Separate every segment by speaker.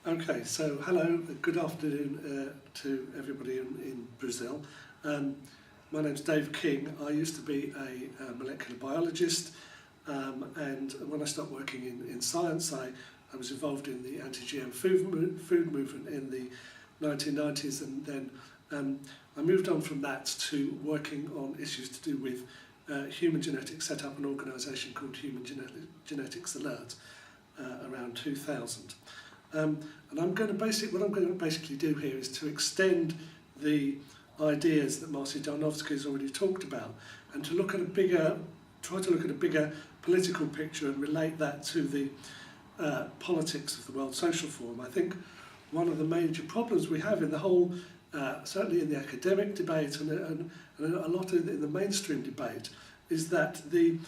Speaker 1: Okay, so hello, good afternoon to everybody in Brazil. My name's Dave King. I used to be a molecular biologist, and when I started working in science, I was involved in the anti-GM food movement in the 1990s, and then I moved on from that to working on issues to do with human genetics, set up an organisation called Human Genetics Alert around 2000. And what I'm going to basically do here is to extend the ideas that Marcia Darnowski has already talked about, and to look at try to look at a bigger political picture and relate that to the politics of the World Social Forum. I think one of the major problems we have in the whole, certainly in the academic debate and a lot in the mainstream debate, is that the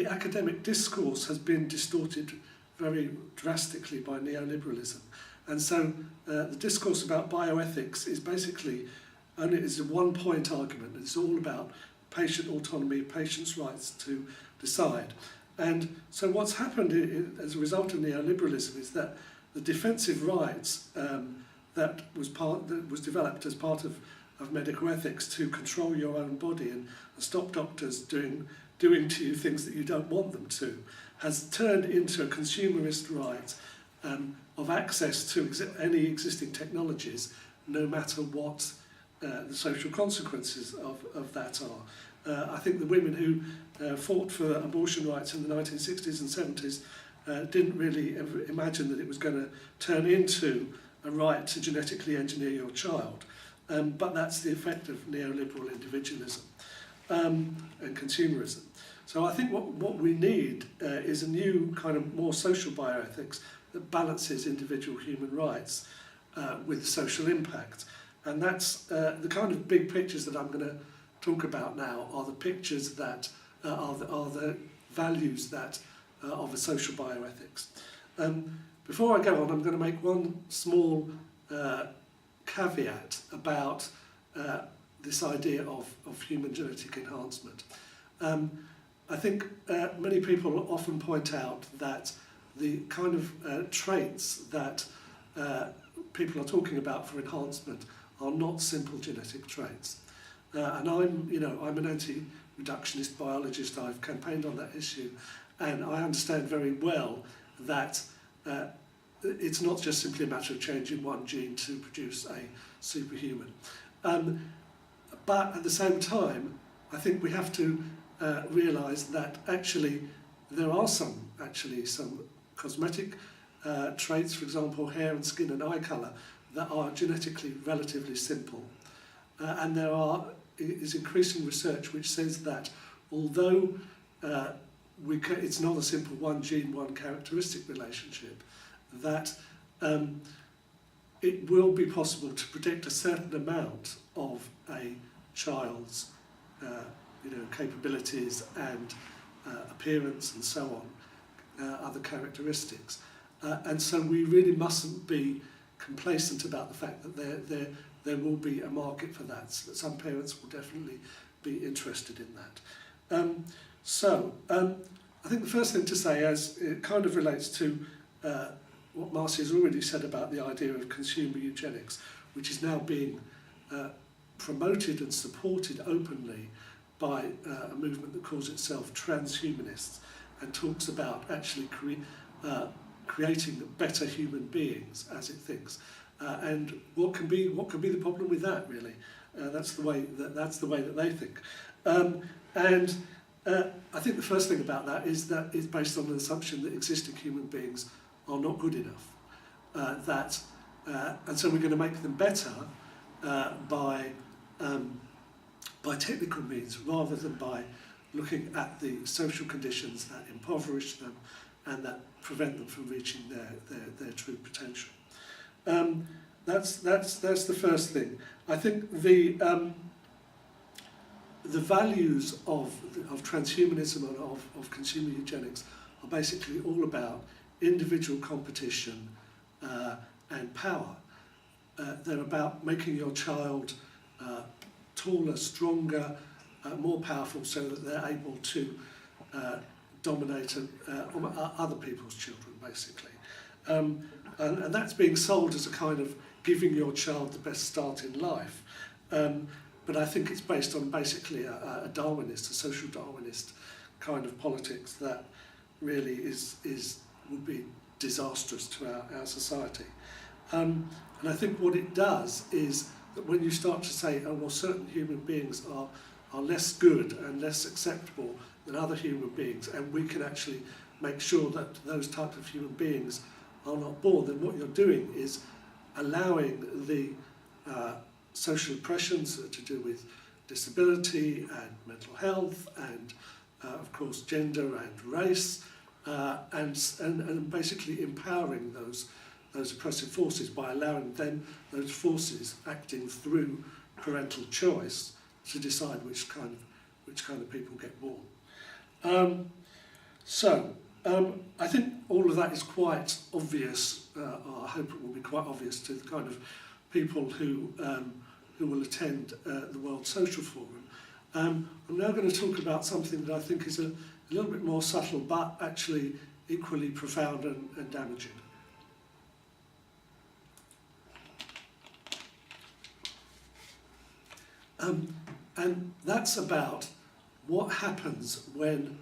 Speaker 1: academic discourse has been distorted very drastically by neoliberalism. And so the discourse about bioethics is basically only is a one-point argument. It's all about patient autonomy, patients' rights to decide. And so what's happened as a result of neoliberalism is that the defensive rights that was developed as part of medical ethics to control your own body and stop doctors doing to you things that you don't want them to, has turned into a consumerist right of access to any existing technologies, no matter what the social consequences of that are. I think the women who fought for abortion rights in the 1960s and 70s didn't really ever imagine that it was going to turn into a right to genetically engineer your child. But that's the effect of neoliberal individualism and consumerism. So I think what we need is a new kind of more social bioethics that balances individual human rights with social impact. And that's the kind of big pictures that I'm going to talk about now are the pictures that are the values that of a social bioethics. Before I go on, I'm going to make one small caveat about this idea of human genetic enhancement. I think many people often point out that the kind of traits that people are talking about for enhancement are not simple genetic traits. And I'm an anti-reductionist biologist. I've campaigned on that issue, and I understand very well that it's not just simply a matter of changing one gene to produce a superhuman. But at the same time, I think we have to realise that actually there are some cosmetic traits, for example, hair and skin and eye colour, that are genetically relatively simple. And there is increasing research which says that although it's not a simple one gene, one characteristic relationship, that it will be possible to predict a certain amount of a child's capabilities and appearance and so on, other characteristics. And so we really mustn't be complacent about the fact that there will be a market for that, so that some parents will definitely be interested in that. I think the first thing to say, as it kind of relates to what Marcia has already said about the idea of consumer eugenics, which is now being promoted and supported openly by a movement that calls itself transhumanists and talks about actually creating better human beings as it thinks. And what can be the problem with that, really? That's the way that they think. I think the first thing about that is it's based on the assumption that existing human beings are not good enough. And so we're going to make them better by technical means rather than by looking at the social conditions that impoverish them and that prevent them from reaching their true potential. That's the first thing. I think the values of transhumanism and of consumer eugenics are basically all about individual competition and power. They're about making your child taller, stronger, more powerful, so that they're able to dominate other people's children, basically. And that's being sold as a kind of giving your child the best start in life. But I think it's based on basically a Darwinist, a social Darwinist kind of politics that really would be disastrous to our society. And I think what it does is that when you start to say, oh, well, certain human beings are less good and less acceptable than other human beings, and we can actually make sure that those types of human beings are not born, then what you're doing is allowing the social oppressions to do with disability and mental health and, of course, gender and race, and basically empowering those oppressive forces by allowing those forces acting through parental choice to decide which kind of people get born. I think all of that is quite obvious, or I hope it will be quite obvious to the kind of people who will attend the World Social Forum. I'm now going to talk about something that I think is a little bit more subtle, but actually equally profound and damaging. And that's about what happens when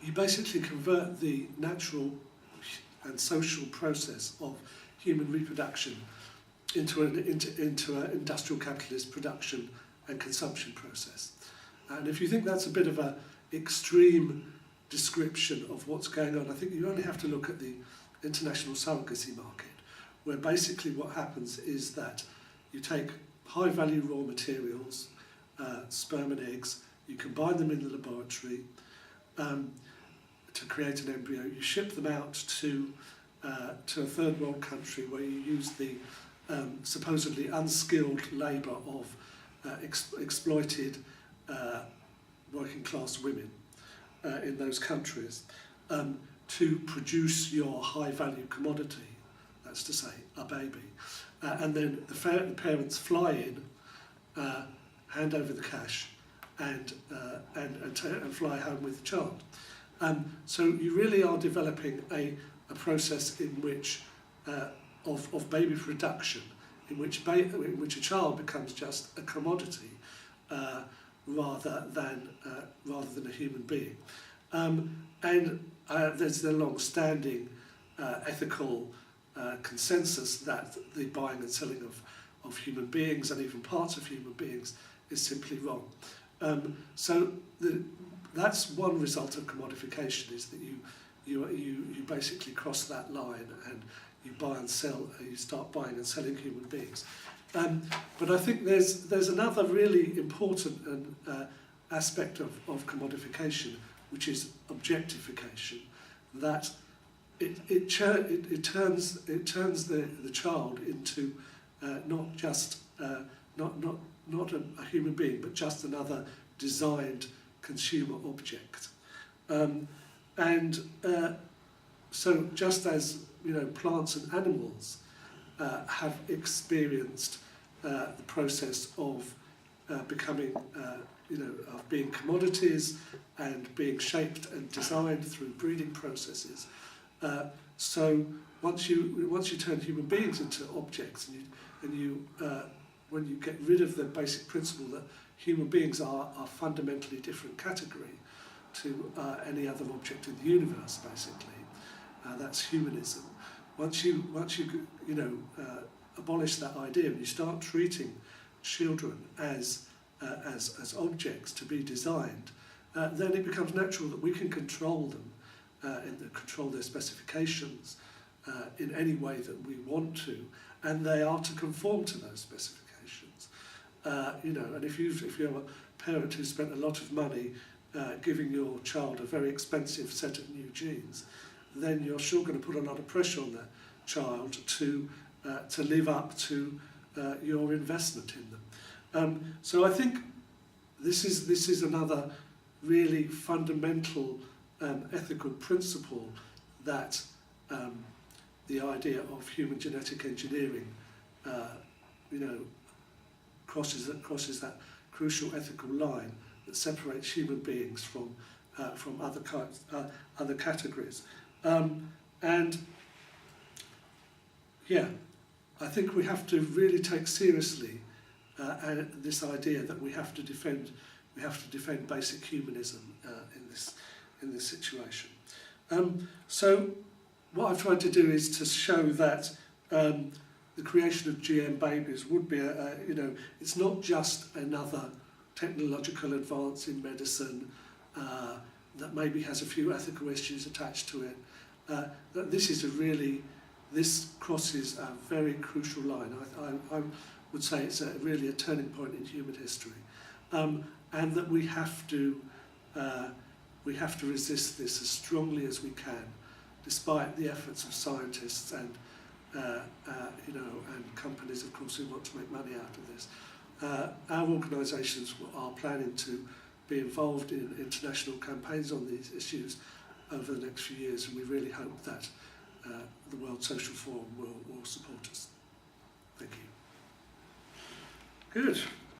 Speaker 1: you basically convert the natural and social process of human reproduction into an industrial capitalist production and consumption process. And if you think that's a bit of an extreme description of what's going on, I think you only have to look at the international surrogacy market, where basically what happens is that you take high-value raw materials, sperm and eggs, you combine them in the laboratory to create an embryo, you ship them out to a third world country where you use the supposedly unskilled labour of exploited working class women in those countries to produce your high-value commodity, that's to say, a baby. And then the parents fly in, hand over the cash, and fly home with the child. So you really are developing a process in which of baby production, in which a child becomes just a commodity rather than a human being. And there's the long-standing ethical consensus that the buying and selling of human beings and even parts of human beings is simply wrong. So that's one result of commodification, is that you basically cross that line and you buy and sell, you start buying and selling human beings. But I think there's another really important aspect of commodification, which is objectification, that it turns the child into not just not a human being, but just another designed consumer object. So just as plants and animals have experienced the process of becoming of being commodities and being shaped and designed through breeding processes. So once you turn human beings into objects, when you get rid of the basic principle that human beings are a fundamentally different category to any other object in the universe, basically, that's humanism. Once you abolish that idea and you start treating children as objects to be designed, then it becomes natural that we can control them, control their specifications in any way that we want to, and they are to conform to those specifications. And if you're a parent who spent a lot of money giving your child a very expensive set of new genes, then you're sure going to put a lot of pressure on that child to live up to your investment in them. So I think this is another really fundamental ethical principle that the idea of human genetic engineering, crosses that crucial ethical line that separates human beings from other categories. And yeah, I think we have to really take seriously this idea that we have to defend basic humanism in this situation. So what I've tried to do is to show that the creation of GM babies would be it's not just another technological advance in medicine that maybe has a few ethical issues attached to it. That this crosses a very crucial line. I would say it's really a turning point in human history, and that we have to resist this as strongly as we can, despite the efforts of scientists and and companies, of course, who want to make money out of this. Our organisations are planning to be involved in international campaigns on these issues over the next few years, and we really hope that the World Social Forum will support us. Thank you. Good.